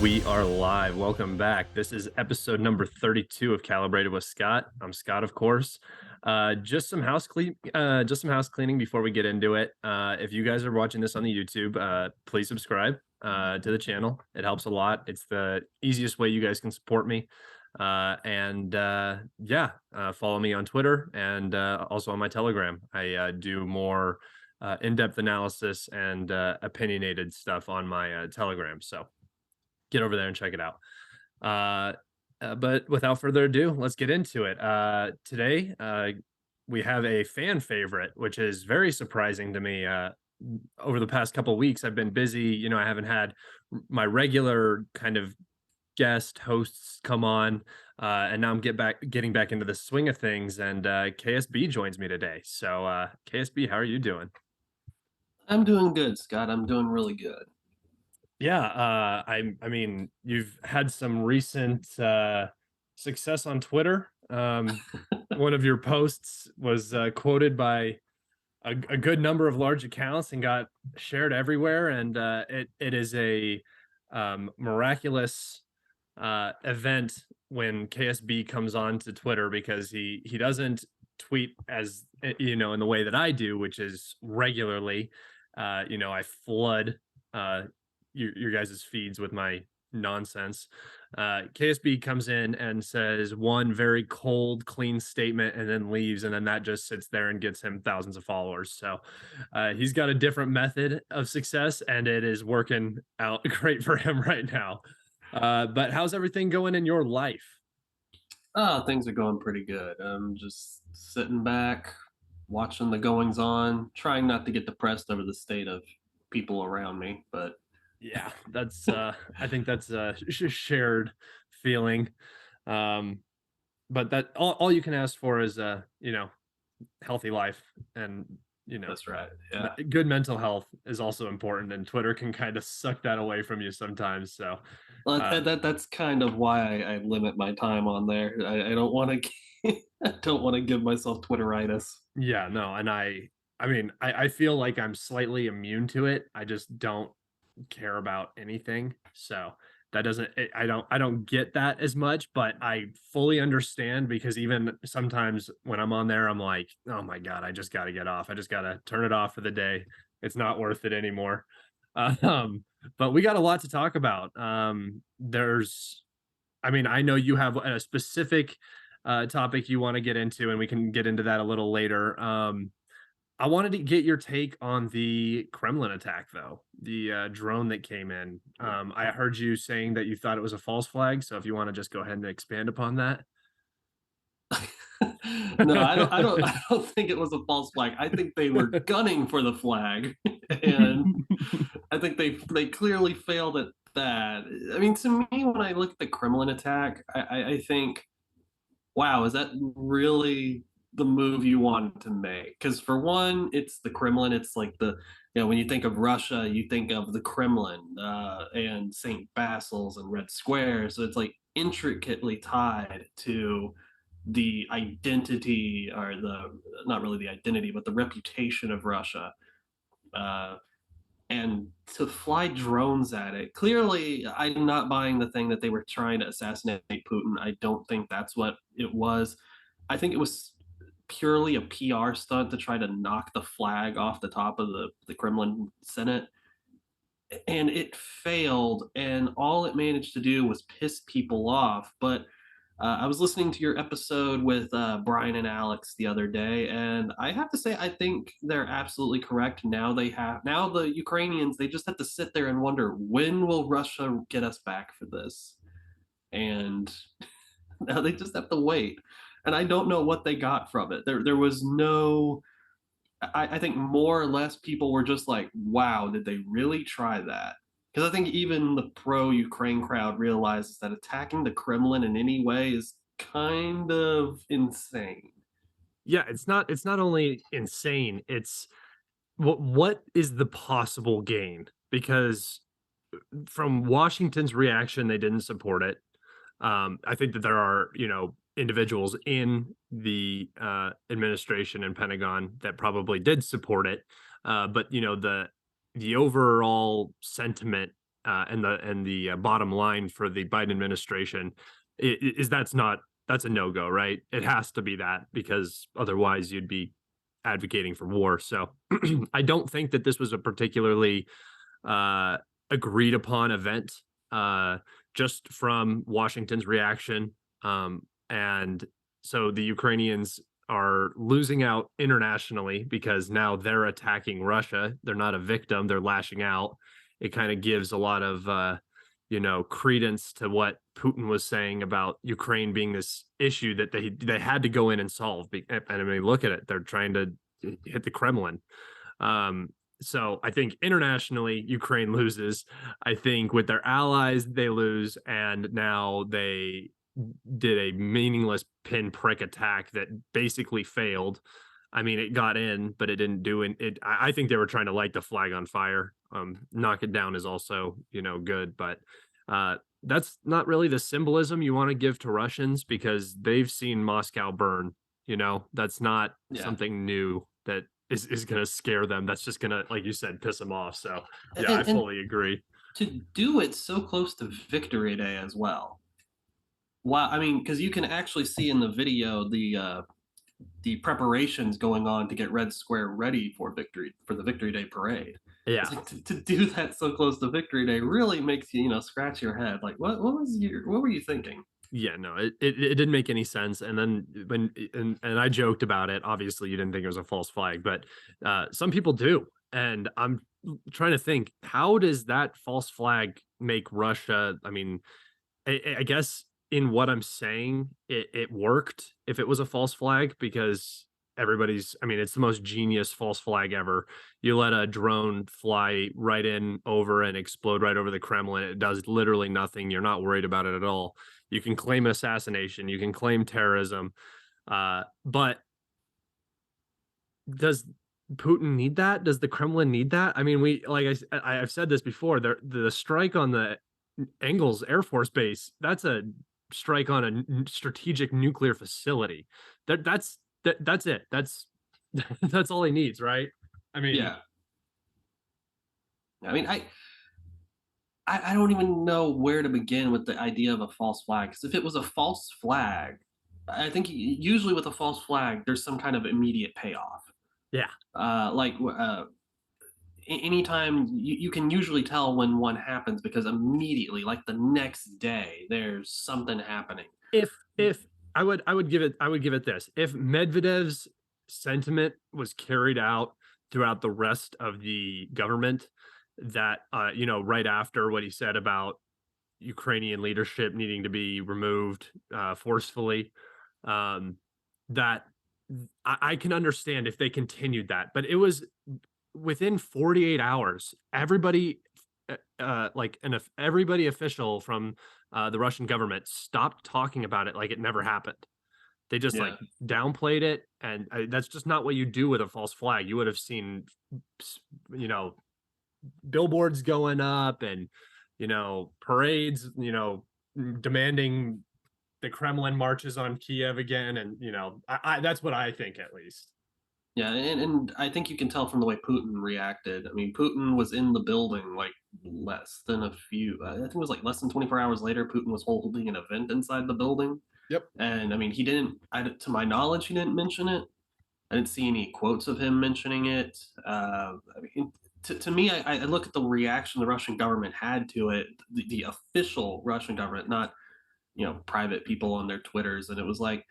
We are live. Welcome back. This is episode number 32 of Calibrated with Scott. I'm Scott, of course. Just some house cleaning before we get into it. If you guys are watching this on the YouTube, please subscribe to the channel. It helps a lot. It's the easiest way you guys can support me. Follow me on Twitter and also on my Telegram. I do more in-depth analysis and opinionated stuff on my Telegram. So get over there and check it out. But without further ado, let's get into it. Today, we have a fan favorite, which is very surprising to me. Over the past couple of weeks, I've been busy. I haven't had my regular kind of guest hosts come on, and now I'm getting back into the swing of things. And KSB joins me today. So, KSB, how are you doing? I'm doing good, Scott. I'm doing really good. Yeah, I mean, you've had some recent success on Twitter. One of your posts was quoted by a good number of large accounts and got shared everywhere. And it is a miraculous event when KSB comes on to Twitter because he doesn't tweet as in the way that I do, which is regularly. I flood your guys' feeds with my nonsense. KSB comes in and says one very cold, clean statement and then leaves, and then that just sits there and gets him thousands of followers. So he's got a different method of success, and it is working out great for him right now. But how's everything going in your life? Things are going pretty good. I'm just sitting back, watching the goings on, trying not to get depressed over the state of people around me. But Yeah, that's I think that's a shared feeling. Um, but that all you can ask for is healthy life, and that's right. Yeah. good mental health is also important, and Twitter can kind of suck that away from you sometimes. So Well, uh that's kind of why I limit my time on there. I don't want to. I don't want to give myself Twitteritis. yeah, no, and I feel like I'm slightly immune to it. I just don't care about anything. So that doesn't I don't get that as much, but I fully understand because even sometimes when I'm on there, I'm like, oh my God, I just gotta get off. I just gotta turn it off for the day. It's not worth it anymore. Um, but we got a lot to talk about. I know you have a specific topic you want to get into, and we can get into that a little later. I wanted to get your take on the Kremlin attack, though, the drone that came in. I heard you saying that you thought it was a false flag. So if you want to just go ahead and expand upon that. No, I don't. I don't. I don't think it was a false flag. I think they were gunning for the flag, and I think they clearly failed at that. I mean, to me, when I look at the Kremlin attack, I think, wow, is that really the move you wanted to make? Because for one, it's the Kremlin. It's like when you think of Russia, you think of the Kremlin and St. Basil's and Red Square. So it's like intricately tied to the identity, or the not really the identity, but the reputation of Russia. Uh, and to fly drones at it, clearly I'm not buying the thing that they were trying to assassinate Putin. I don't think that's what it was. I think it was purely a PR stunt to try to knock the flag off the top of the Kremlin Senate, and it failed, and all it managed to do was piss people off. But I was listening to your episode with Brian and Alex the other day, and I have to say I think they're absolutely correct. Now the Ukrainians, they just have to sit there and wonder, when will Russia get us back for this? And now they just have to wait. And I don't know what they got from it. There was no. I think more or less people were just like, wow, did they really try that? Because I think even the pro Ukraine crowd realizes that attacking the Kremlin in any way is kind of insane. Yeah, it's not only insane, it's what is the possible gain? Because from Washington's reaction, they didn't support it. I think that there are, individuals in the administration and Pentagon that probably did support it. But the overall sentiment and the bottom line for the Biden administration is that's a no-go, right? It has to be that, because otherwise you'd be advocating for war. So I don't think that this was a particularly uh, agreed upon event, uh, just from Washington's reaction. And so the Ukrainians are losing out internationally because now they're attacking Russia. They're not a victim, they're lashing out. It kind of gives a lot of credence to what Putin was saying about Ukraine being this issue that they had to go in and solve. And I mean, look at it; they're trying to hit the Kremlin. Um, so I think internationally, Ukraine loses. I think with their allies, they lose, and now they did a meaningless pinprick attack that basically failed. I mean, it got in, but it didn't do it. I think they were trying to light the flag on fire. Knock it down is also, good, but that's not really the symbolism you want to give to Russians, because they've seen Moscow burn. That's not something new that is going to scare them. That's just going to, like you said, piss them off. So yeah, I And fully agree. to do it so close to Victory Day as well. Wow, I mean, because you can actually see in the video the preparations going on to get Red Square ready for the Victory Day parade. Yeah. It's like to do that so close to Victory Day really makes you scratch your head. Like, what were you thinking? Yeah, no, it didn't make any sense. And then and I joked about it. Obviously, you didn't think it was a false flag, but some people do. And I'm trying to think, how does that false flag make Russia? I mean, I guess in what I'm saying, it worked if it was a false flag, because I mean, it's the most genius false flag ever. You let a drone fly right in over and explode right over the Kremlin. It does literally nothing. You're not worried about it at all. You can claim assassination, you can claim terrorism. But does Putin need that? Does the Kremlin need that? I mean, I've said this before. The strike on the Engels Air Force Base, that's a strike on a strategic nuclear facility. That's it. That's that's all he needs, right? I mean, Yeah. I mean, I don't even know where to begin with the idea of a false flag. Because if it was a false flag, I think usually with a false flag, there's some kind of immediate payoff. yeah, Like anytime you can usually tell when one happens because immediately, like the next day, there's something happening. if I would give it this. If Medvedev's sentiment was carried out throughout the rest of the government, that right after what he said about Ukrainian leadership needing to be removed forcefully, um, that I can understand if they continued that. But it was within 48 hours, everybody, everybody official from the Russian government stopped talking about it like it never happened. They just like downplayed it, and that's just not what you do with a false flag. You would have seen, you know, billboards going up and parades, demanding the Kremlin marches on Kiev again, and I that's what I think, at least. Yeah, and I think you can tell from the way Putin reacted. I mean, Putin was in the building like less than a few, I think it was like less than 24 hours later, Putin was holding an event inside the building. Yep. And I mean, to my knowledge, he didn't mention it. I didn't see any quotes of him mentioning it. I mean, to me, I look at the reaction the Russian government had to it, the official Russian government, not, private people on their Twitters. And it was like,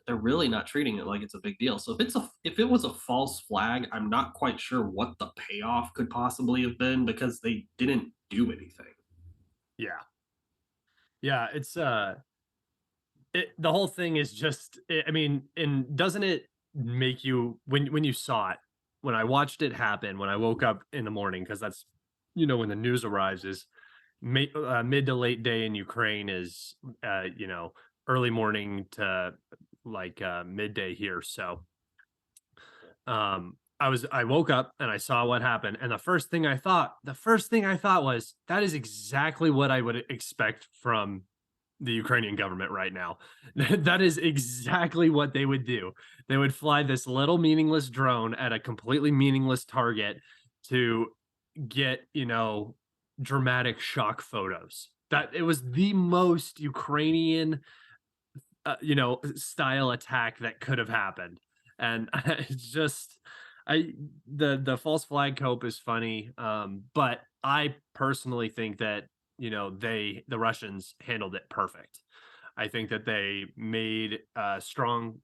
they're really not treating it like it's a big deal. So if it was a false flag, I'm not quite sure what the payoff could possibly have been because they didn't do anything. Yeah. Yeah, the whole thing is just, I mean, and doesn't it make you, when you saw it, when I watched it happen, when I woke up in the morning, because that's when the news arrives is mid to late day in Ukraine is early morning to like midday here. So I woke up and I saw what happened, and the first thing I thought was, that is exactly what I would expect from the Ukrainian government right now. That is exactly what they would do. They would fly this little meaningless drone at a completely meaningless target to get, dramatic shock photos. That it was the most Ukrainian, style attack that could have happened. And it's just, I the false flag cope is funny, but I personally think that the Russians handled it perfect. I think that they made strong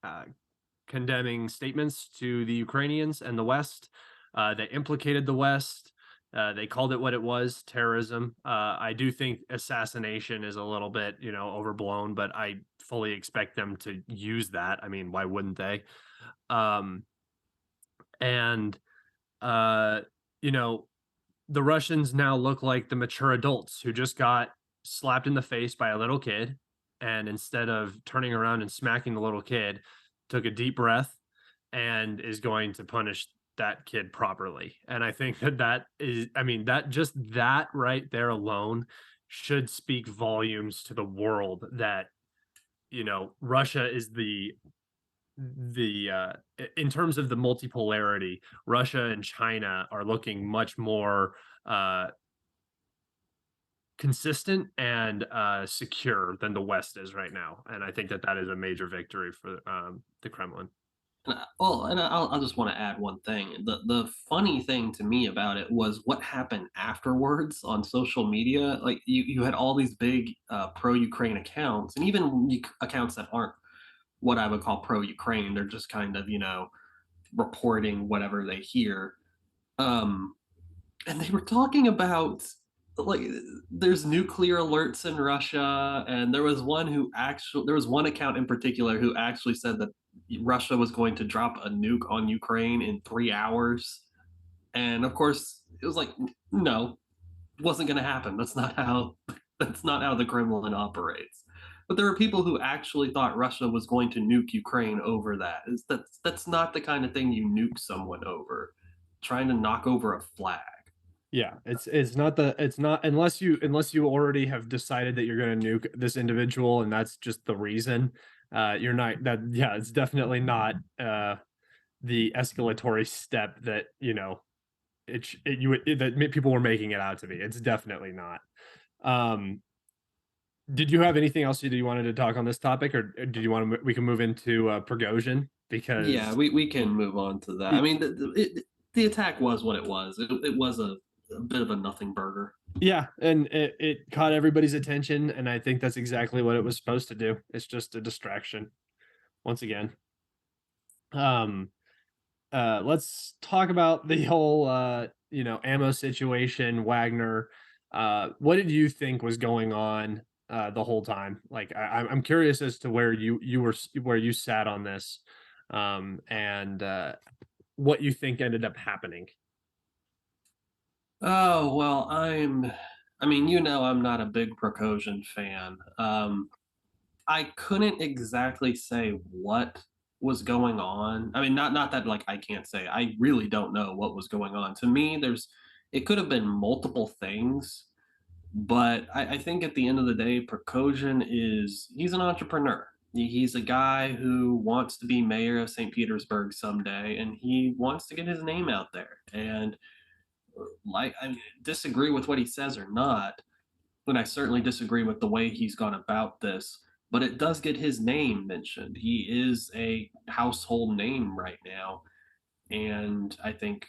uh, condemning statements to the Ukrainians and the West. They implicated the West. They called it what it was, terrorism. I do think assassination is a little bit, overblown, but I fully expect them to use that. I mean, why wouldn't they? Um, and uh, you know, the Russians now look like the mature adults who just got slapped in the face by a little kid, and instead of turning around and smacking the little kid, took a deep breath and is going to punish that kid properly. And I think that that is, I mean, that just that right there alone should speak volumes to the world that Russia is in terms of the multipolarity, Russia and China are looking much more uh consistent and secure than the West is right now. And I think that that is a major victory for the Kremlin. And I'll just want to add one thing. The funny thing to me about it was what happened afterwards on social media. Like you had all these big pro Ukraine accounts, and even accounts that aren't what I would call pro Ukraine. They're just kind of reporting whatever they hear. Um, and they were talking about like there's nuclear alerts in Russia, and there was one account in particular who actually said that Russia was going to drop a nuke on Ukraine in 3 hours. And of course, it was like, no, it wasn't going to happen. That's not how that's not how the Kremlin operates. But there were people who actually thought Russia was going to nuke Ukraine over that. That's not the kind of thing you nuke someone over. Trying to knock over a flag. Yeah, it's not unless you already have decided that you're going to nuke this individual and that's just the reason. You're not that Yeah, it's definitely not the escalatory step that people were making it out to be. It's definitely not. Um, did you have anything else that you wanted to talk on this topic, or did you want to? We can move into Prigozhin Yeah, because we can move on to that. I mean, the attack was what it was. It was a bit of a nothing burger. yeah, and it caught everybody's attention, and I think that's exactly what it was supposed to do. It's just a distraction once again. Um, let's talk about the whole ammo situation. Wagner, what did you think was going on the whole time? Like, I'm curious as to where where you sat on this, and what you think ended up happening. Oh, well, I mean, I'm not a big Prokosian fan. I couldn't exactly say what was going on. I mean, not that like I can't say. I really don't know what was going on. To me, it could have been multiple things, but I think at the end of the day, Prokosian he's an entrepreneur. He's a guy who wants to be mayor of St. Petersburg someday, and he wants to get his name out there. And I disagree with what he says or not, and I certainly disagree with the way he's gone about this, but it does get his name mentioned. He is a household name right now, and I think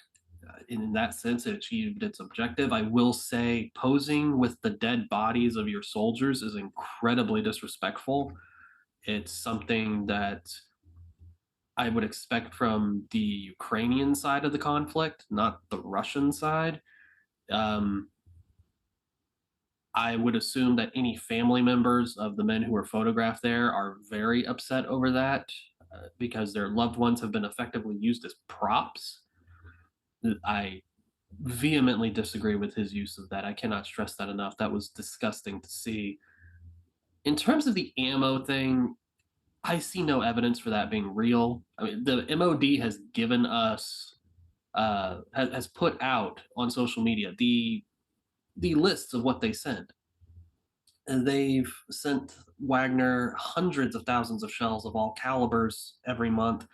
in that sense it achieved its objective. I will say posing with the dead bodies of your soldiers is incredibly disrespectful. It's something that I would expect from the Ukrainian side of the conflict, not the Russian side. Um, I would assume that any family members of the men who were photographed there are very upset over that because their loved ones have been effectively used as props. I vehemently disagree with his use of that. I cannot stress that enough. That was disgusting to see. In terms of the ammo thing, I see no evidence for that being real. I mean, the MOD has given us has put out on social media the lists of what they sent. And they've sent Wagner hundreds of thousands of shells of all calibers every month,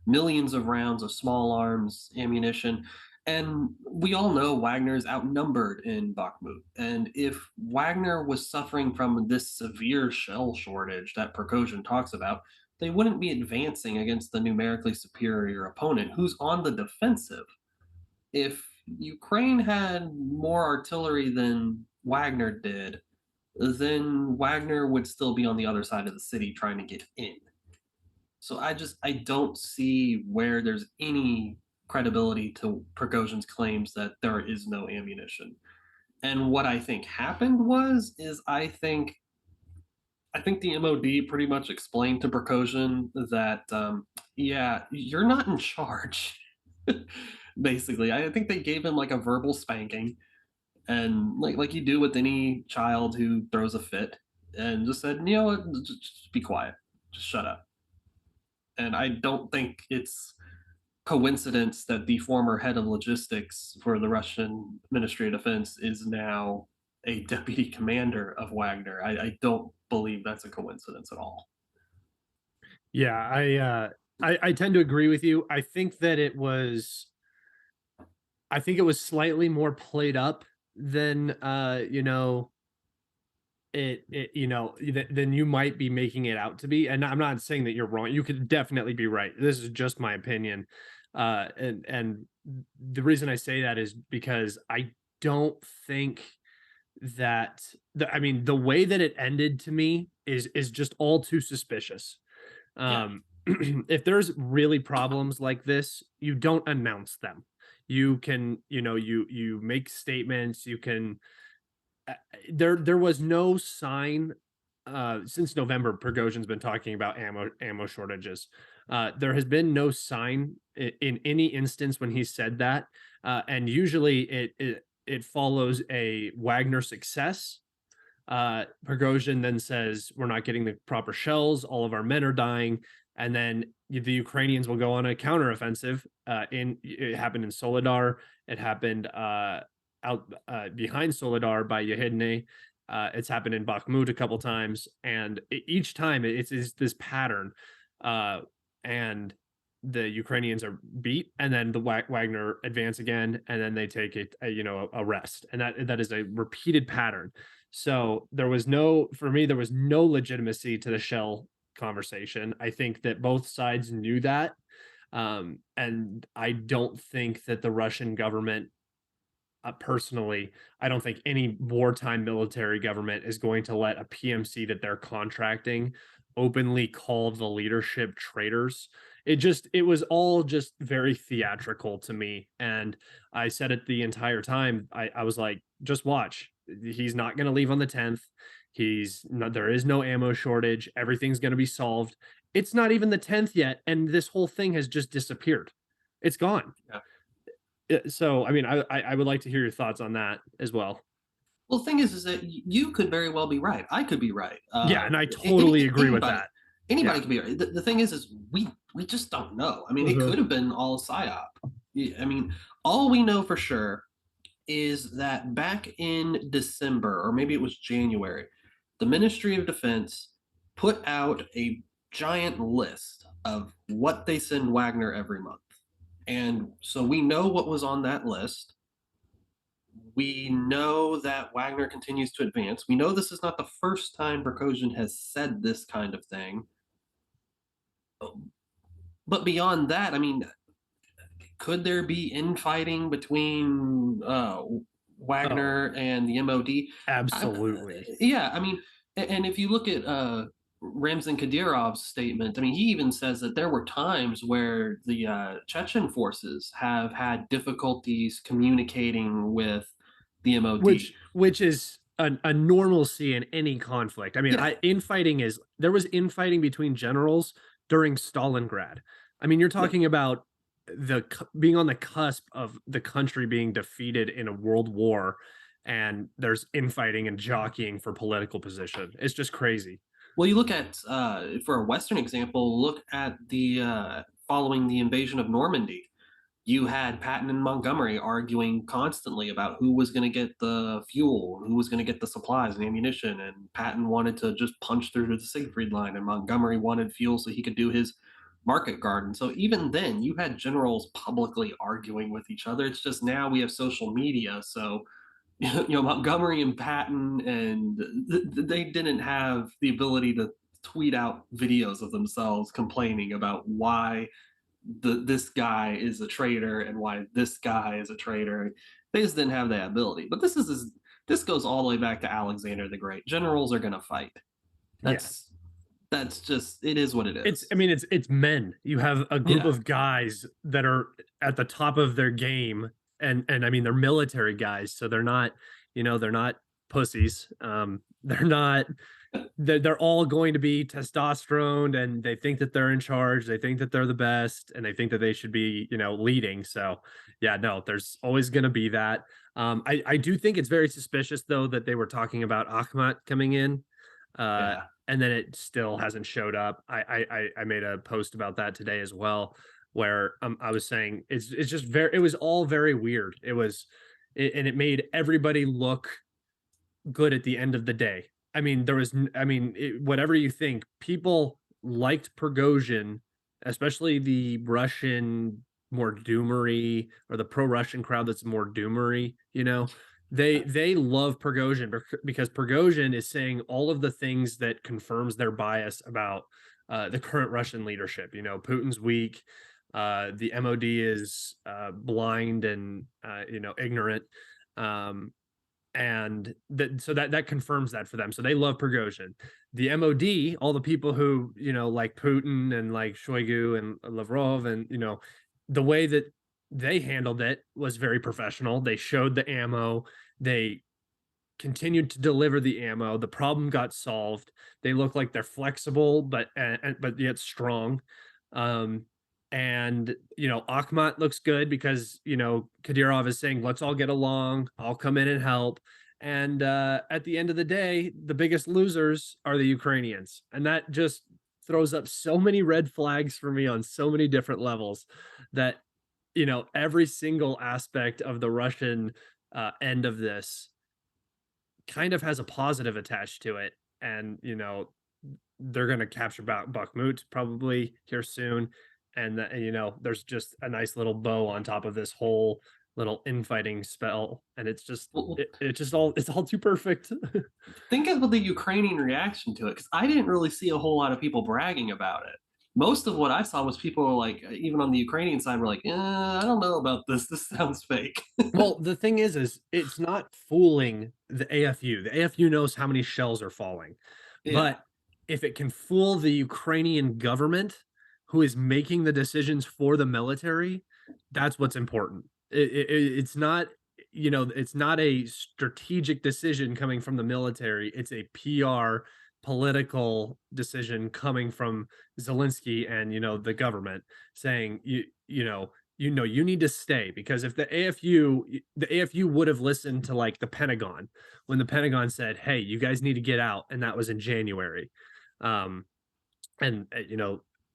millions of rounds of small arms ammunition. And we all know Wagner is outnumbered in Bakhmut. And if Wagner was suffering from this severe shell shortage that Prigozhin talks about, they wouldn't be advancing against the numerically superior opponent who's on the defensive. If Ukraine had more artillery than Wagner did, then Wagner would still be on the other side of the city trying to get in. So I don't see where there's any credibility to Prigozhin's claims that there is no ammunition. And what I think happened was is I think the MOD pretty much explained to Prigozhin that yeah, you're not in charge. Basically, I think they gave him like a verbal spanking, and like you do with any child who throws a fit, and just said, you know what, just be quiet, just shut up. And I don't think it's coincidence that the former head of logistics for the Russian Ministry of Defense is now a deputy commander of Wagner. I don't believe that's a coincidence at all. Yeah, I tend to agree with you. I think it was slightly more played up than than you might be making it out to be. And I'm not saying that you're wrong. You could definitely be right. This is just my opinion. And the reason I say that is because I don't think that I mean, the way that it ended to me is just all too suspicious. Yeah, If there's really problems like this, you don't announce them. You can, you make statements, you can there was no sign since November. Prigozhin's been talking about ammo shortages. There has been no sign in any instance when he said that, and usually it follows a Wagner success. Prigozhin then says, "We're not getting the proper shells. All of our men are dying." And then the Ukrainians will go on a counteroffensive. It happened in Soledar. It happened out behind Soledar by Yehidne. It's happened in Bakhmut a couple times, and each time it's this pattern. Uh, and the Ukrainians are beat, and then the Wagner advance again, and then they take a rest, and that is a repeated pattern. So for me, there was no legitimacy to the shell conversation. I think that both sides knew that. And I don't think that the Russian government, personally, I don't think any wartime military government is going to let a PMC that they're contracting openly call the leadership traitors. It was all just very theatrical to me. And I said it the entire time. I was like, just watch. He's not going to leave on the 10th. There is no ammo shortage. Everything's going to be solved. It's not even the 10th yet. And this whole thing has just disappeared. It's gone. yeah. So, I mean, I would like to hear your thoughts on that as well. Well, the thing is that you could very well be right. I could be right. Yeah, and I totally agree with Anybody, that. anybody Yeah. could be right. The thing is we just don't know. I mean, it Mhm. could have been all psyop. I mean, all we know for sure is that back in December, or maybe it was January, the Ministry of Defense put out a giant list of what they send Wagner every month. And so we know what was on that list. We know that Wagner continues to advance. We know this is not the first time Prigozhin has said this kind of thing. But beyond that, I mean, could there be infighting between Oh, Wagner and the MOD? absolutely. Yeah, I mean, and if you look at Ramzan Kadyrov's statement, I mean, he even says that there were times where the Chechen forces have had difficulties communicating with the MOD. Which is a normalcy in any conflict. I mean, Yeah, there was infighting between generals during Stalingrad. I mean, you're yeah. talking about being on the cusp of the country being defeated in a world war, and there's infighting and jockeying for political position. It's just crazy. Well, you look at, for a Western example, look at the following the invasion of Normandy. You had Patton and Montgomery arguing constantly about who was going to get the fuel, who was going to get the supplies and ammunition. And Patton wanted to just punch through to the Siegfried line, and Montgomery wanted fuel so he could do his market garden. So even then, you had generals publicly arguing with each other. It's just now we have social media. So Montgomery and Patton, and they didn't have the ability to tweet out videos of themselves complaining about why this guy is a traitor and why this guy is a traitor. They just didn't have that ability. But this goes all the way back to Alexander the Great. Generals are going to fight. Yeah. That's just, it is what it It's, is. I mean, it's men. You have a group Yeah. of guys that are at the top of their game, and I mean they're military guys, so they're not, they're not pussies. They're not they're all going to be testosterone, and they think that they're in charge, they think that they're the best, and they think that they should be, leading. So yeah, no, there's always going to be that. I do think it's very suspicious though that they were talking about Akhmat coming in. Uh, Yeah. and then it still hasn't showed up. I made a post about that today as well, where I was saying it's just very, it was all very weird. And it made everybody look good at the end of the day. I mean, whatever you think, people liked Prigozhin, especially the Russian more doomery, or the pro-Russian crowd that's more doomery, they love Prigozhin because Prigozhin is saying all of the things that confirms their bias about the current Russian leadership. Putin's weak, the MOD is blind and ignorant. Um, and so that confirms that for them. So they love Prigozhin. The MOD, all the people who like Putin and like Shoigu and Lavrov, and the way that they handled it was very professional. They showed the ammo. They continued to deliver the ammo. The problem got solved. They look like they're flexible, but yet strong. Um, and Akhmat looks good because Kadyrov is saying, "Let's all get along. I'll come in and help." And at the end of the day, the biggest losers are the Ukrainians, and that just throws up so many red flags for me on so many different levels. That every single aspect of the Russian end of this kind of has a positive attached to it. And they're going to capture Bakhmut probably here soon. And there's just a nice little bow on top of this whole little infighting spell, and it's just Well, it's all too perfect. think of the Ukrainian reaction to it, because I didn't really see a whole lot of people bragging about it. Most of what I saw was people like, even on the Ukrainian side, were like, I don't know about this. This sounds fake. Well, the thing is it's not fooling the AFU. The AFU knows how many shells are falling. Yeah. But if it can fool the Ukrainian government, who is making the decisions for the military, that's what's important. It's not, it's not a strategic decision coming from the military. It's a PR political decision coming from Zelensky and the government, saying you need to stay. Because if the AFU would have listened to like the Pentagon when the Pentagon said, "Hey, you guys need to get out," and that was in January. um and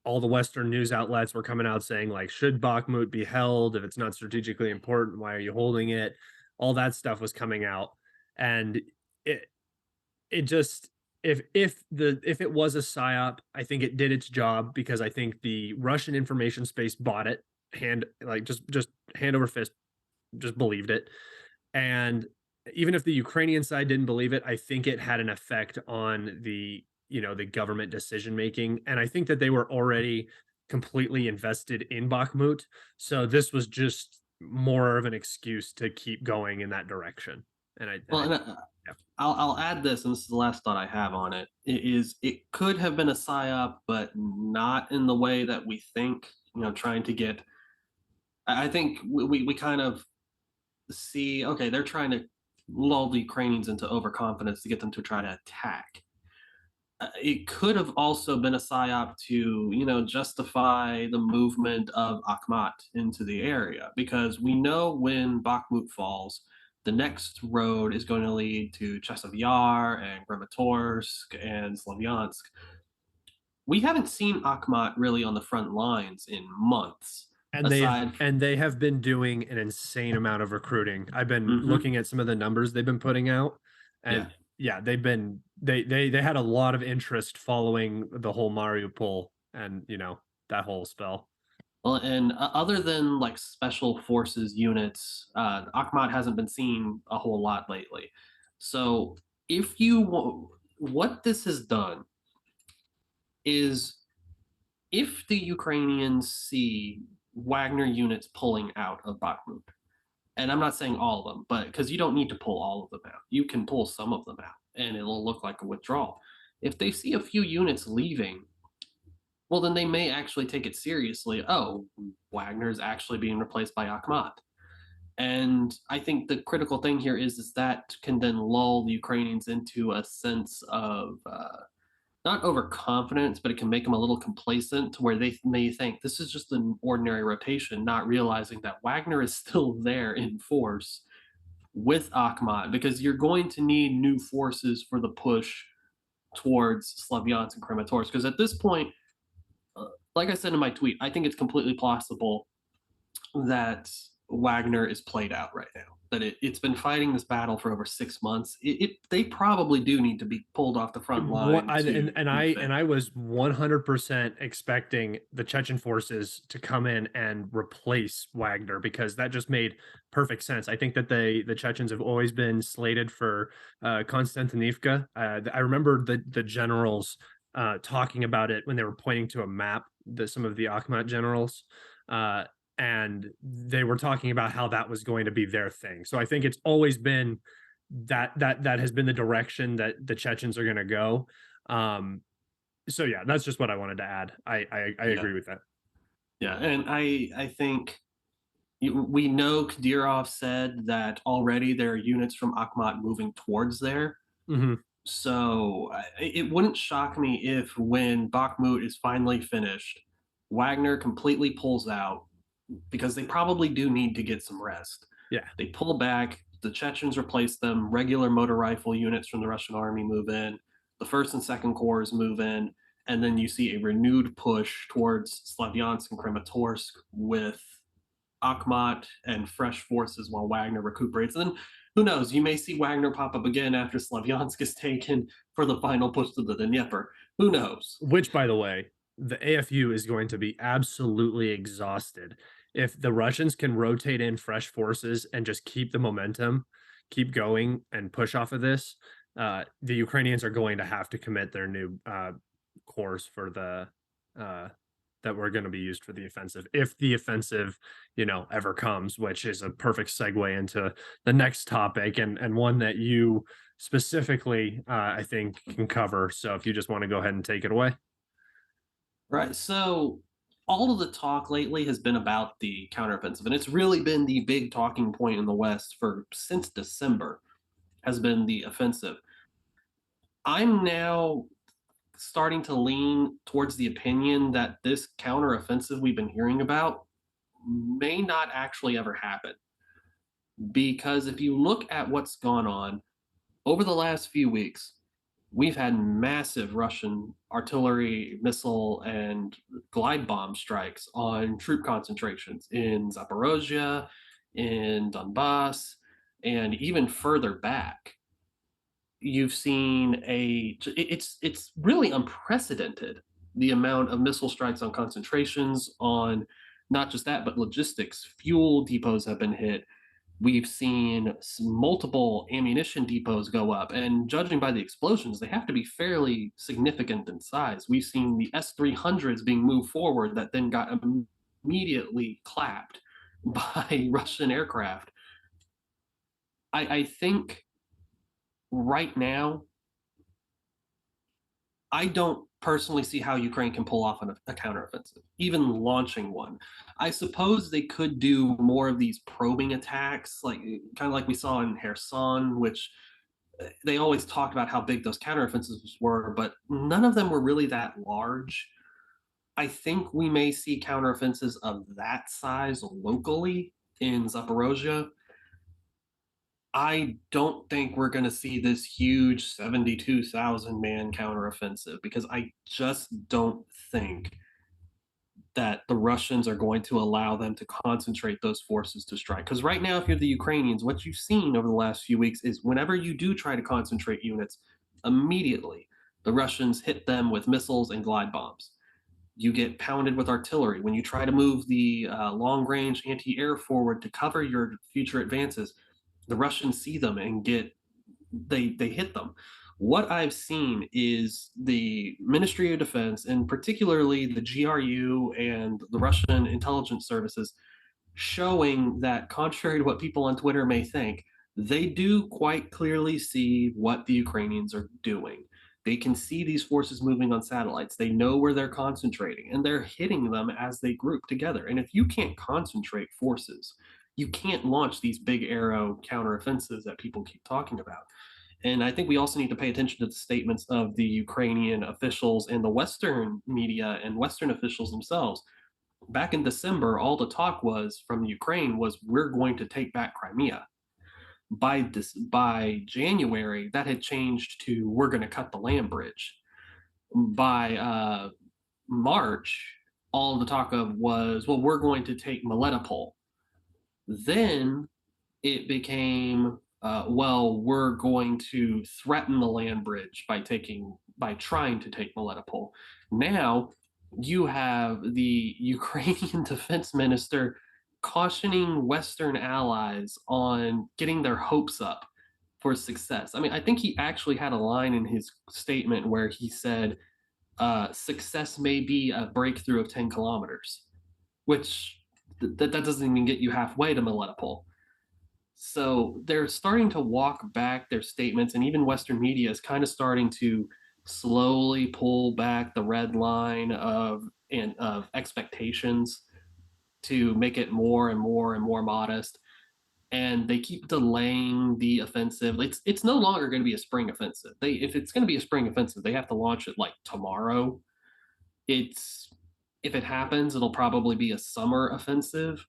all the Western news outlets were coming out saying, like, should Bakhmut be held? If it's not strategically important, why are you holding it? All that stuff was coming out. And it just, if it was a psyop, I think it did its job, because I think the Russian information space bought it, just hand over fist, just believed it. And even if the Ukrainian side didn't believe it, I think it had an effect on the government decision making. And I think that they were already completely invested in Bakhmut. So this was just more of an excuse to keep going in that direction. And Well, and yeah. I'll add this, and this is the last thought I have on it. It could have been a psyop, but not in the way that we think. Trying to get. I think we kind of see, okay, they're trying to lull the Ukrainians into overconfidence to get them to try to attack. It could have also been a psyop to, justify the movement of Akhmat into the area, because we know when Bakhmut falls, the next road is going to lead to Chasiv Yar and Kramatorsk and Slavyansk. We haven't seen Akhmat really on the front lines in months, And aside. they have been doing an insane amount of recruiting. I've been Mhm. looking at some of the numbers they've been putting out, Yeah. and yeah, they had a lot of interest following the whole Mariupol, and that whole spell. Well, and other than like special forces units, Akhmat hasn't been seen a whole lot lately. So if what this has done is if the Ukrainians see Wagner units pulling out of Bakhmut, and I'm not saying all of them, but because you don't need to pull all of them out, you can pull some of them out and it'll look like a withdrawal. If they see a few units leaving, well, then they may actually take it seriously. Oh, Wagner is actually being replaced by Akhmat. And I think the critical thing here is that can then lull the Ukrainians into a sense of not overconfidence, but it can make them a little complacent to where they may think this is just an ordinary rotation, not realizing that Wagner is still there in force with Akhmat because you're going to need new forces for the push towards Slavyansk and Kramatorsk. Because at this point, like I said in my tweet, I think it's completely plausible that Wagner is played out right now. That it's been fighting this battle for over 6 months. They probably do need to be pulled off the front line. I was 100% expecting the Chechen forces to come in and replace Wagner because that just made perfect sense. I think that the Chechens have always been slated for Konstantinivka. I remember the generals talking about it when they were pointing to a map. Some of the Akhmat generals. And they were talking about how that was going to be their thing. So I think it's always been that has been the direction that the Chechens are going to go. So yeah, that's just what I wanted to add. I agree with that. Yeah, and I think we know Kadyrov said that already there are units from Akhmat moving towards there. Mm-hmm. So it wouldn't shock me if when Bakhmut is finally finished, Wagner completely pulls out because they probably do need to get some rest. Yeah. They pull back, the Chechens replace them, regular motor rifle units from the Russian army move in, the first and second corps move in, and then you see a renewed push towards Slavyansk and Kramatorsk with Akhmat and fresh forces while Wagner recuperates. And then who knows, you may see Wagner pop up again after Slavyansk is taken for the final push to the Dnieper. Who knows? Which, by the way, the AFU is going to be absolutely exhausted if the Russians can rotate in fresh forces and just keep the momentum, keep going, and push off of this. The Ukrainians are going to have to commit their new course for the that were going to be used for the offensive, if the offensive, ever comes, which is a perfect segue into the next topic and one that you specifically, I think, can cover. So if you just want to go ahead and take it away. Right. So all of the talk lately has been about the counteroffensive, and it's really been the big talking point in the West for since December has been the offensive. I'm now starting to lean towards the opinion that this counteroffensive we've been hearing about may not actually ever happen. Because if you look at what's gone on over the last few weeks, we've had massive Russian artillery, missile, and glide bomb strikes on troop concentrations in Zaporozhye, in Donbass, and even further back. You've seen it's really unprecedented the amount of missile strikes on concentrations on not just that, but logistics. Fuel depots have been hit. We've seen multiple ammunition depots go up, and judging by the explosions, they have to be fairly significant in size. We've seen the S-300s being moved forward that then got immediately clapped by Russian aircraft. I think right now, I don't personally see how Ukraine can pull off a counteroffensive, even launching one. I suppose they could do more of these probing attacks, like kind of like we saw in Kherson, which they always talked about how big those counteroffensives were, but none of them were really that large. I think we may see counteroffensives of that size locally in Zaporozhye. I don't think we're going to see this huge 72,000 man counteroffensive because I just don't think that the Russians are going to allow them to concentrate those forces to strike. Because right now, if you're the Ukrainians, what you've seen over the last few weeks is whenever you do try to concentrate units, immediately the Russians hit them with missiles and glide bombs. you get pounded with artillery. When you try to move the long range anti air forward to cover your future advances, the Russians see them and they hit them. What I've seen is the Ministry of Defense, and particularly the GRU and the Russian intelligence services, showing that, contrary to what people on Twitter may think, they do quite clearly see what the Ukrainians are doing. They can see these forces moving on satellites. They know where they're concentrating, and they're hitting them as they group together. And if you can't concentrate forces, you can't launch these big arrow counteroffensives that people keep talking about. And I think we also need to pay attention to the statements of the Ukrainian officials and the Western media and Western officials themselves. Back in December, all the talk was from Ukraine was, we're going to take back Crimea. By January, that had changed to, we're going to cut the land bridge. By March, all the talk of was, well, we're going to take Melitopol. Then it became, well, we're going to threaten the land bridge by trying to take Melitopol. Now you have the Ukrainian defense minister cautioning Western allies on getting their hopes up for success. I mean, I think he actually had a line in his statement where he said, success may be a breakthrough of 10 kilometers, which that doesn't even get you halfway to Melitopol. So they're starting to walk back their statements, and even Western media is kind of starting to slowly pull back the red line of expectations to make it more and more and more modest. And they keep delaying the offensive. It's no longer going to be a spring offensive. If it's going to be a spring offensive, they have to launch it like tomorrow. It's If it happens, it'll probably be a summer offensive.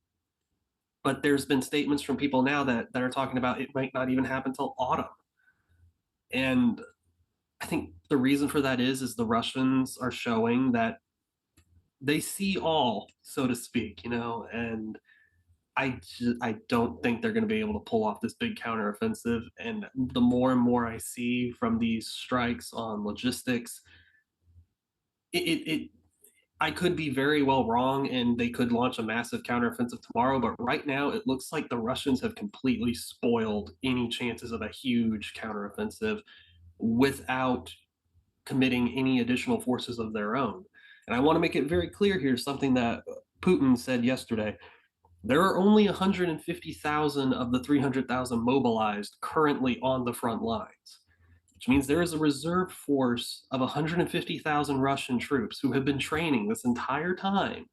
But there's been statements from people now that are talking about it might not even happen till autumn. And I think the reason for that is the Russians are showing that they see all, so to speak, and I don't think they're going to be able to pull off this big counteroffensive. And the more and more I see from these strikes on logistics, it I could be very well wrong, and they could launch a massive counteroffensive tomorrow. But right now, it looks like the Russians have completely spoiled any chances of a huge counteroffensive without committing any additional forces of their own. And I want to make it very clear here, something that Putin said yesterday. There are only 150,000 of the 300,000 mobilized currently on the front lines, which means there is a reserve force of 150,000 Russian troops who have been training this entire time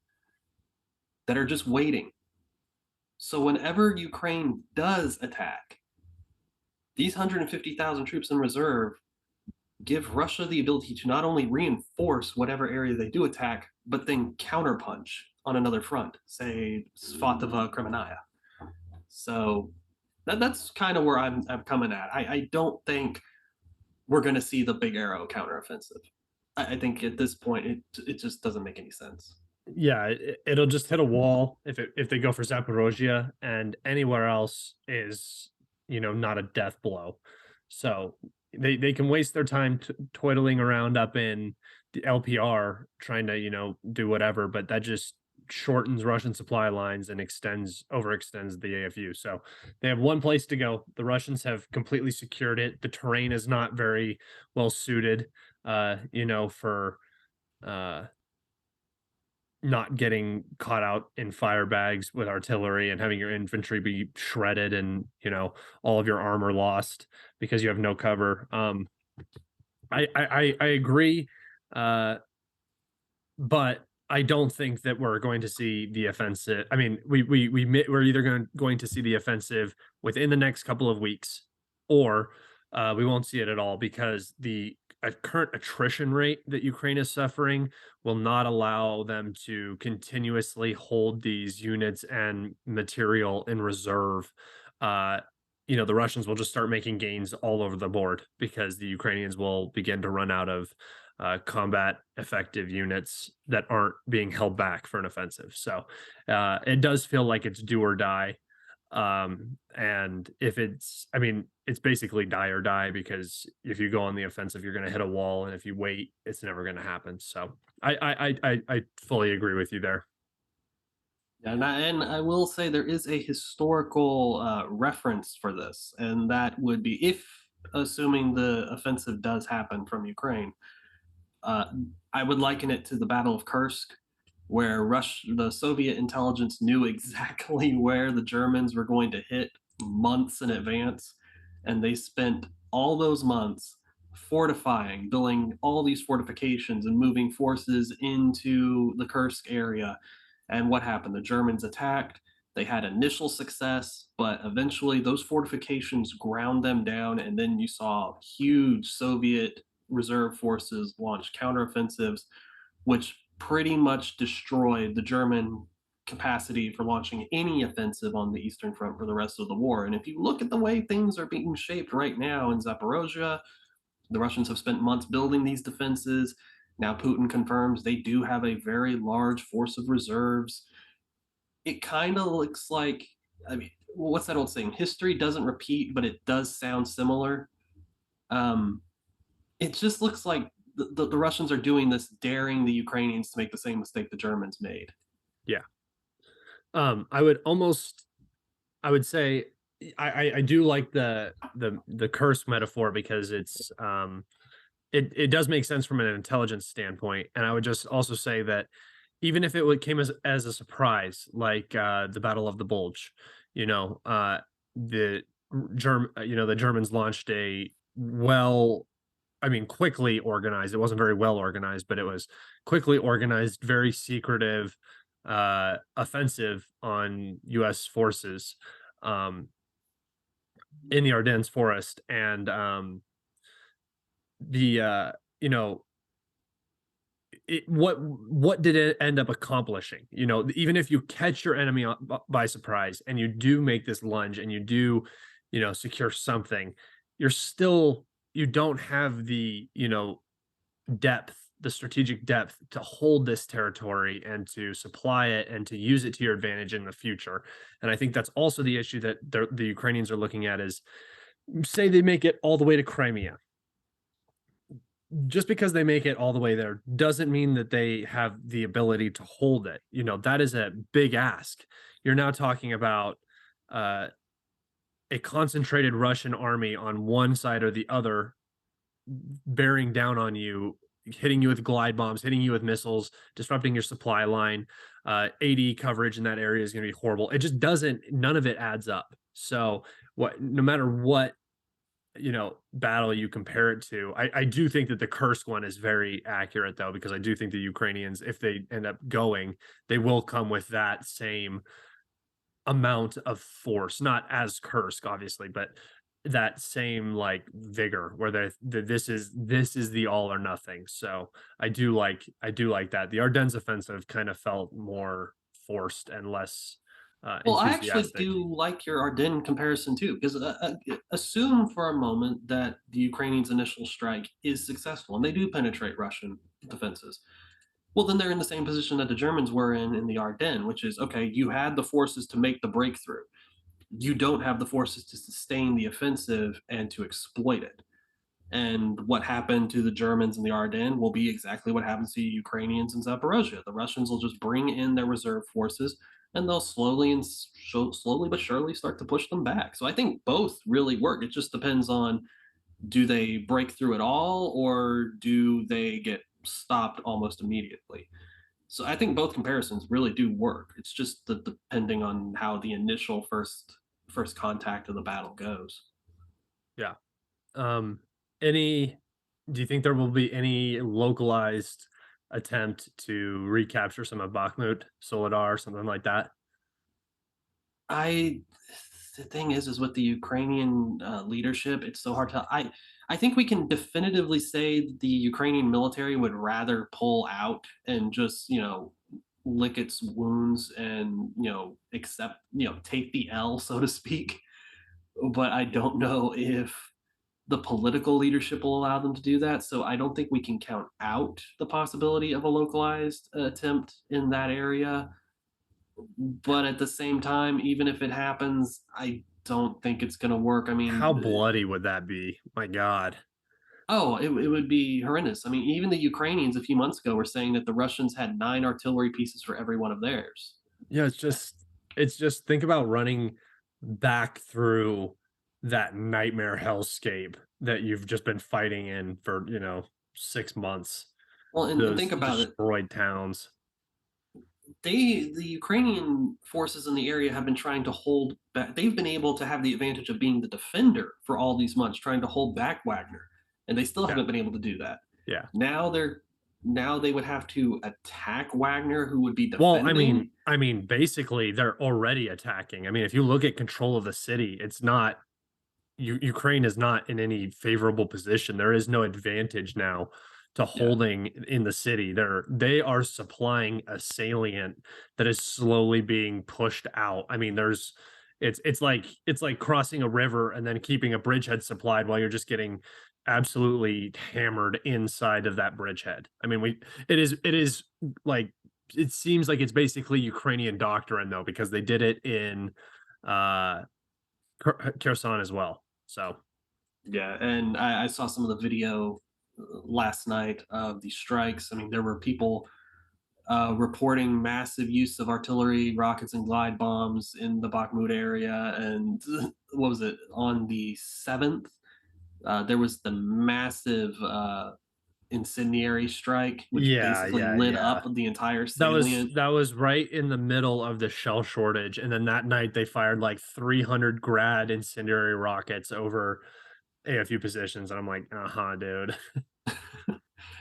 that are just waiting. So whenever Ukraine does attack, these 150,000 troops in reserve give Russia the ability to not only reinforce whatever area they do attack, but then counterpunch on another front, say Svatova, Kremenaya. So that's kind of where I'm coming at. I don't think we're going to see the big arrow counteroffensive. I think at this point it just doesn't make any sense. Yeah, it'll just hit a wall if they go for Zaporozhye, and anywhere else is, not a death blow. So they can waste their time toiling around up in the LPR trying to, do whatever, but that just shortens Russian supply lines and overextends the AFU. So they have one place to go. The Russians have completely secured it. The terrain is not very well suited, for not getting caught out in fire bags with artillery and having your infantry be shredded and, all of your armor lost because you have no cover. I agree, but I don't think that we're going to see the offensive. I mean, we're either going to see the offensive within the next couple of weeks, or we won't see it at all, because the current attrition rate that Ukraine is suffering will not allow them to continuously hold these units and material in reserve. The Russians will just start making gains all over the board because the Ukrainians will begin to run out of combat effective units that aren't being held back for an offensive. So it does feel like it's do or die. And if it's basically die or die, because if you go on the offensive, you're going to hit a wall. And if you wait, it's never going to happen. So I fully agree with you there. And I will say there is a historical reference for this, and that would be if, assuming the offensive does happen from Ukraine, uh, I would liken it to the Battle of Kursk, where the Soviet intelligence knew exactly where the Germans were going to hit months in advance, and they spent all those months fortifying, building all these fortifications and moving forces into the Kursk area. And what happened? The Germans attacked. They had initial success, but eventually those fortifications ground them down, and then you saw huge Soviet reserve forces launch counteroffensives, which pretty much destroyed the German capacity for launching any offensive on the Eastern Front for the rest of the war. And if you look at the way things are being shaped right now in Zaporozhye, the Russians have spent months building these defenses. Now Putin confirms they do have a very large force of reserves. It kind of looks like, I mean, what's that old saying? History doesn't repeat, but it does sound similar. Um, it just looks like the Russians are doing this, daring the Ukrainians to make the same mistake the Germans made. Yeah. I would almost I would say I do like the curse metaphor because it does make sense from an intelligence standpoint. And I would just also say that even if came as a surprise, like the Battle of the Bulge, you know, the the Germans launched a well, I mean, quickly organized. It wasn't very well organized, but it was quickly organized, very secretive offensive on U.S. forces um, in the Ardennes forest, and the you know what did it end up accomplishing? You know, even if you catch your enemy by surprise and you do make this lunge and you do, secure something, you're still you don't have the depth, the strategic depth to hold this territory and to supply it and to use it to your advantage in the future. And I think that's also the issue that the Ukrainians are looking at is say they make it all the way to Crimea. Just because they make it all the way there doesn't mean that they have the ability to hold it. You know, that is a big ask. You're now talking about uh, a concentrated Russian army on one side or the other bearing down on you, hitting you with glide bombs, hitting you with missiles, disrupting your supply line. AD coverage in that area is going to be horrible. It just doesn't, none of it adds up. So, no matter what, battle you compare it to, I do think that the Kursk one is very accurate, though, because I do think the Ukrainians, if they end up going, they will come with that same amount of force, not as Kursk, obviously, but that same like vigor where this is the all or nothing. So I do like that. The Ardennes offensive kind of felt more forced and less Well, I actually enthusiastic. do like your Ardennes comparison too, because assume for a moment that the Ukrainians' initial strike is successful and they do penetrate Russian defenses. Well, then they're in the same position that the Germans were in the Ardennes, which is okay, you had the forces to make the breakthrough. You don't have the forces to sustain the offensive and to exploit it. And what happened to the Germans in the Ardennes will be exactly what happens to the Ukrainians in Zaporozhye. The Russians will just bring in their reserve forces, and they'll slowly but surely start to push them back. So I think both really work. It just depends on, do they break through at all, or do they get stopped almost immediately? So I think both comparisons really do work. It's just depending on how the initial first contact of the battle goes. Yeah. Um, any do you think there will be any localized attempt to recapture some of Bakhmut, Soledar, something like that? I The thing is with the Ukrainian leadership, it's so hard to. I think we can definitively say that the Ukrainian military would rather pull out and just lick its wounds and accept take the L, so to speak. But I don't know if the political leadership will allow them to do that. So I don't think we can count out the possibility of a localized attempt in that area. But at the same time, even if it happens, I don't think it's going to work. I How mean, bloody would that be? My God. Oh, it would be horrendous. I mean, even the Ukrainians a few months ago were saying that the Russians had 9 artillery pieces for every one of theirs. Yeah, it's just think about running back through that nightmare hellscape that you've just been fighting in for, 6 months. Well, and Those think about it. destroyed towns. The Ukrainian forces in the area have been trying to hold back. They've been able to have the advantage of being the defender for all these months, trying to hold back Wagner, and they still Yeah, haven't been able to do that. yeah. Now they're now they would have to attack Wagner, who would be Well, defending. basically, they're already attacking. I mean, if you look at control of the city, it's not Ukraine is not in any favorable position. There is no advantage now to Yeah, holding in the city. They are supplying a salient that is slowly being pushed out. I mean, it's like crossing a river and then keeping a bridgehead supplied while you're just getting absolutely hammered inside of that bridgehead. I mean, it is like it seems like it's basically Ukrainian doctrine though, because they did it in uh Kherson as well. So yeah, and I saw some of the video last night of the strikes. I mean, there were people reporting massive use of artillery, rockets, and glide bombs in the Bakhmut area. And what was it on the 7th? There was the massive incendiary strike, which yeah, basically yeah, lit yeah. up the entire That was salient. that was right in the middle of the shell shortage, and then that night they fired like 300 grad incendiary rockets over a few positions, and I'm like, uh-huh, dude.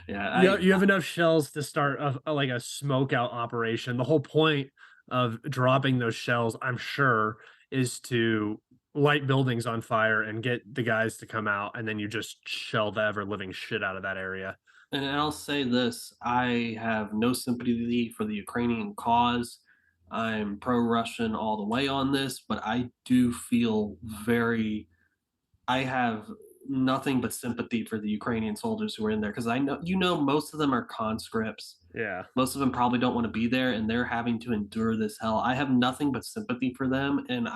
Yeah, You have enough shells to start like a smoke out operation. The whole point of dropping those shells, I'm sure, is to light buildings on fire and get the guys to come out, and then you just shell the ever living shit out of that area. and I'll say this: I have no sympathy for the Ukrainian cause. I'm pro-Russian all the way on this, but I do feel very I have nothing but sympathy for the Ukrainian soldiers who are in there because I know most of them are conscripts. Yeah. Most of them probably don't want to be there and they're having to endure this hell. I have nothing but sympathy for them and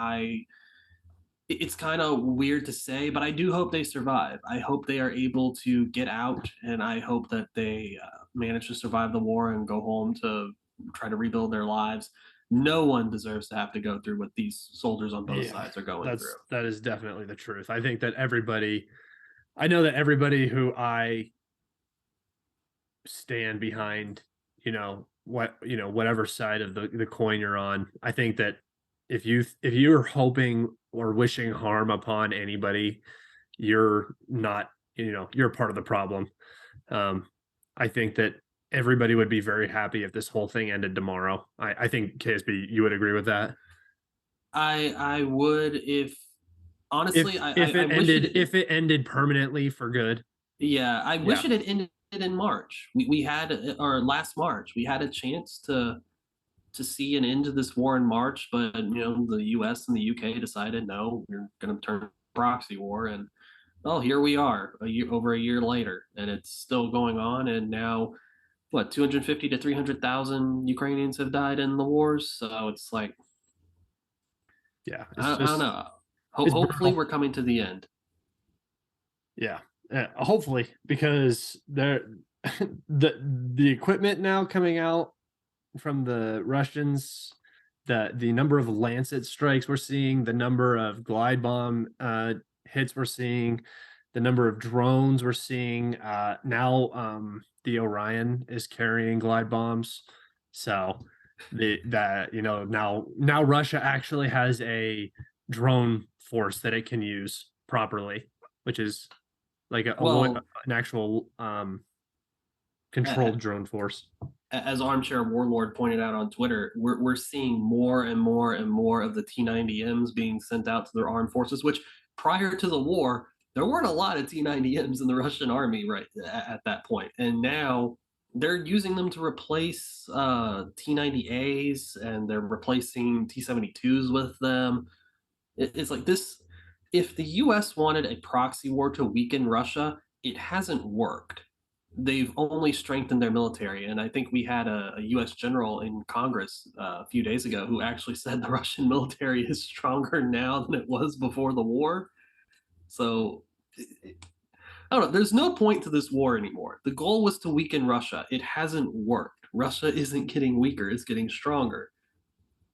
it's kind of weird to say, but I do hope they survive. I hope they are able to get out and I hope that they manage to survive the war and go home to try to rebuild their lives. No one deserves to have to go through what these soldiers on both Yeah, sides are going through. that is definitely the truth. I know that everybody who I stand behind, whatever side of the coin you're on. I think that if you're hoping or wishing harm upon anybody, you're not, you're part of the problem. Um, I think that everybody would be very happy if this whole thing ended tomorrow. I think KSB, you would agree with that. I would if honestly I wish If it ended permanently for good. yeah, I Yeah. wish it had ended in March. We had or last March we had a chance to see an end to this war in March, but the U.S. and the UK decided no, we're going to turn proxy war, and well, here we are over a year later, and it's still going on. And now, what 250 to 300,000 Ukrainians have died in the wars. So it's like Yeah, I don't know. it's Hopefully, brutal. we're coming to the end. Yeah, hopefully, because the equipment now coming out from the Russians, the number of Lancet strikes we're seeing, the number of glide bomb hits we're seeing, the number of drones we're seeing. Now the Orion is carrying glide bombs, so now Russia actually has a drone force that it can use properly, which is like Well, an actual uh, controlled drone force. as Armchair Warlord pointed out on Twitter, we're seeing more and more and more of the T90Ms being sent out to their armed forces, which prior to the war, there weren't a lot of T90Ms in the Russian army right at that point. And now they're using them to replace T90As and they're replacing T72s with them. It's like this if the US wanted a proxy war to weaken Russia, it hasn't worked. They've only strengthened their military. And I think we had a US general in Congress a few days ago who actually said the Russian military is stronger now than it was before the war. So I don't know. There's no point to this war anymore. The goal was to weaken Russia. It hasn't worked. Russia isn't getting weaker, it's getting stronger.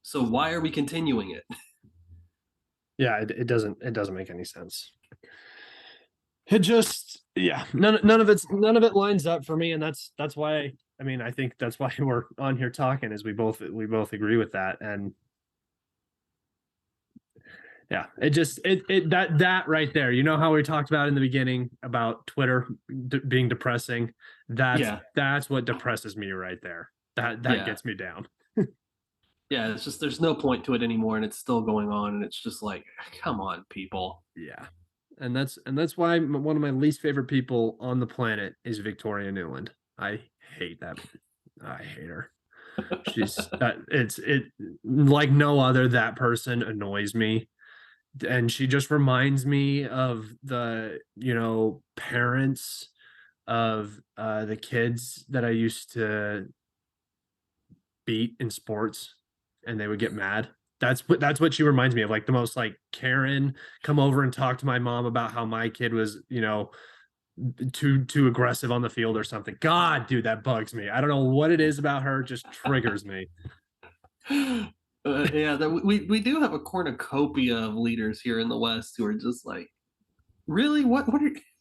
So why are we continuing it? Yeah, it doesn't make any sense. It just, yeah, none of it lines up for me, and that's why, I mean, I think that's why we're on here talking, is we both agree with that. And yeah, it just that right there, you know how we talked about in the beginning about Twitter being depressing. Yeah. That's what depresses me right there. That Yeah. gets me down. Yeah, it's just there's no point to it anymore, and it's still going on, and it's just like, come on, people. Yeah, and that's why one of my least favorite people on the planet is Victoria Nuland. I hate that. I hate her. She's it like no other. That person annoys me, and she just reminds me of the, you know, parents of the kids that I used to beat in sports, and they would get mad. That's what she reminds me of, like the most like Karen, come over and talk to my mom about how my kid was, you know, too aggressive on the field or something. God, dude, that bugs me. I don't know what it is about her, just triggers me. Yeah, we do have a cornucopia of leaders here in the West who are just like, really, what are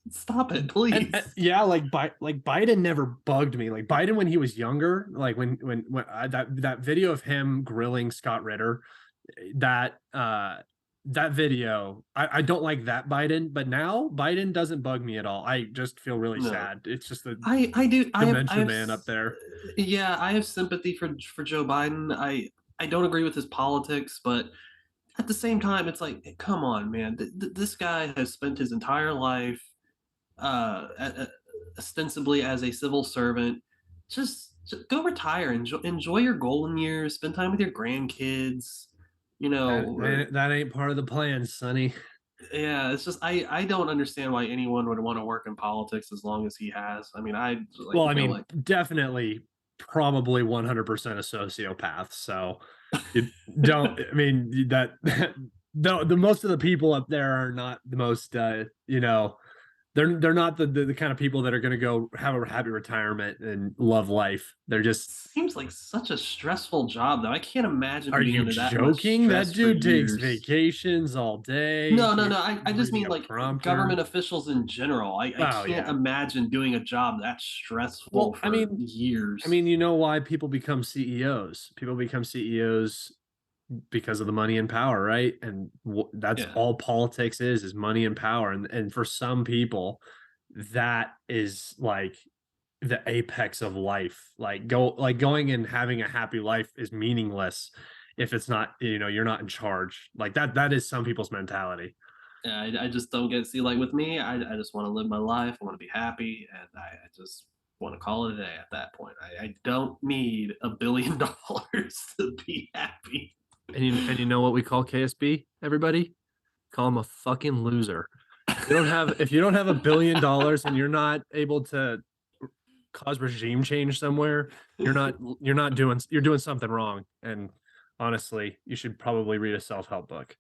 stop it, please. Yeah, like Biden never bugged me. Like Biden when he was younger, like when that video of him grilling Scott Ritter, that that video, I don't like that Biden, but now Biden doesn't bug me at all. I just feel really No. sad. It's just the I do dementia man up there. Yeah, I have sympathy for Joe Biden. I don't agree with his politics, but at the same time, it's like, come on, man. This guy has spent his entire life ostensibly as a civil servant. Just go retire, enjoy your golden years, spend time with your grandkids. You know, that ain't part of the plan, Sonny. Yeah, it's just I don't understand why anyone would want to work in politics as long as he has. I mean, I like, well, I mean, like, definitely, probably 100% a sociopath. So you don't. I mean that the most of the people up there are not the most. You know, they're not the kind of people that are going to go have a happy retirement and love life. They're just, seems like such a stressful job, though. I can't imagine are being you under that much joking? That stress for dude takes years. vacations all day. No. I just mean reading a like prompter. government officials in general. I Oh, can't yeah. imagine doing a job that stressful Well, for I mean, years. you know why people become CEOs? People become CEOs because of the money and power, right? And that's Yeah. all politics is money and power. And for some people, that is like the apex of life. Like going and having a happy life is meaningless if it's not, you know, you're not in charge. Like that is some people's mentality. Yeah, I just don't get see like with me. I just want to live my life. I want to be happy, and I just want to call it a day at that point. I don't need $1 billion to be happy. And you know what we call KSB, everybody? Call him a fucking loser. If you don't have $1 billion and you're not able to cause regime change somewhere, you're doing something wrong. And honestly, you should probably read a self-help book.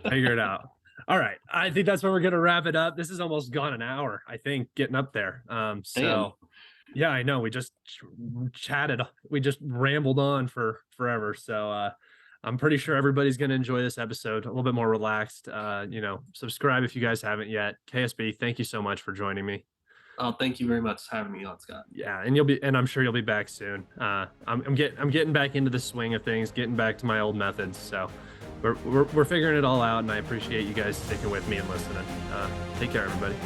Figure it out. All right. I think that's where we're gonna wrap it up. This is almost gone an hour, I think, getting up there. So Damn. yeah, I know. We just chatted, we just rambled on for forever. So I'm pretty sure everybody's going to enjoy this episode a little bit more relaxed. You know, subscribe if you guys haven't yet. KSB, thank you so much for joining me. Oh, thank you very much for having me on, Scott. Yeah, and I'm sure you'll be back soon. I'm getting back into the swing of things, getting back to my old methods. So we're figuring it all out, and I appreciate you guys sticking with me and listening. Take care, everybody.